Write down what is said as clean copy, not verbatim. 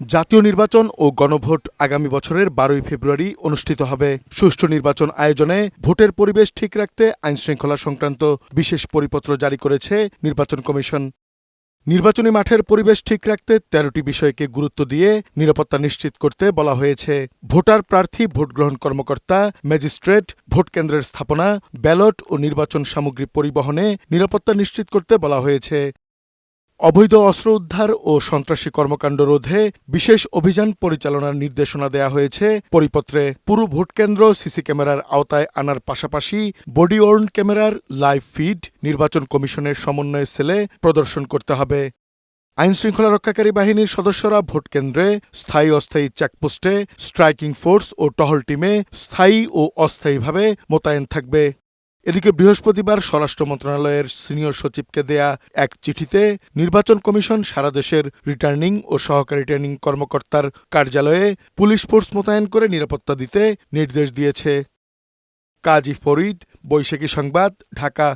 জাতীয় নির্বাচন ও গণভোট আগামী বছরের ১২ই ফেব্রুয়ারি অনুষ্ঠিত হবে। সুষ্ঠু নির্বাচন আয়োজনে ভোটের পরিবেশ ঠিক রাখতে আইনশৃঙ্খলা সংক্রান্ত বিশেষ পরিপত্র জারি করেছে নির্বাচন কমিশন। নির্বাচনী মাঠের পরিবেশ ঠিক রাখতে ১৩টি বিষয়কে গুরুত্ব দিয়ে নিরাপত্তা নিশ্চিত করতে বলা হয়েছে। ভোটার, প্রার্থী, ভোটগ্রহণ কর্মকর্তা, ম্যাজিস্ট্রেট, ভোট কেন্দ্রের স্থাপনা, ব্যালট ও নির্বাচন সামগ্রী পরিবহনে নিরাপত্তা নিশ্চিত করতে বলা হয়েছে। অবৈধ অস্ত্র উদ্ধার ও সন্ত্রাসী কর্মকাণ্ড রোধে বিশেষ অভিযান পরিচালনার নির্দেশনা দেয়া হয়েছে পরিপত্রে। পুরো ভোটকেন্দ্র সিসি ক্যামেরার আওতায় আনার পাশাপাশি বডি ওয়ার্ন ক্যামেরার লাইভ ফিড নির্বাচন কমিশনের সমন্বয় সেলে প্রদর্শন করতে হবে। আইনশৃঙ্খলা রক্ষাকারী বাহিনীর সদস্যরা ভোটকেন্দ্রে স্থায়ী অস্থায়ী চেকপোস্টে, স্ট্রাইকিং ফোর্স ও টহল টিমে স্থায়ী ও অস্থায়ীভাবে মোতায়েন থাকবে। এদিকে বৃহস্পতিবার স্বরাষ্ট্র মন্ত্রণালয়ের সিনিয়র সচিবকে দেয়া এক চিঠিতে নির্বাচন কমিশন সারা দেশের রিটার্নিং ও সহকারী রিটার্নিং কর্মকর্তার কার্যালয়ে পুলিশ ফোর্স মোতায়েন করে নিরাপত্তা দিতে নির্দেশ দিয়েছে। কাজী ফরিদ, বৈশাখী সংবাদ, ঢাকা।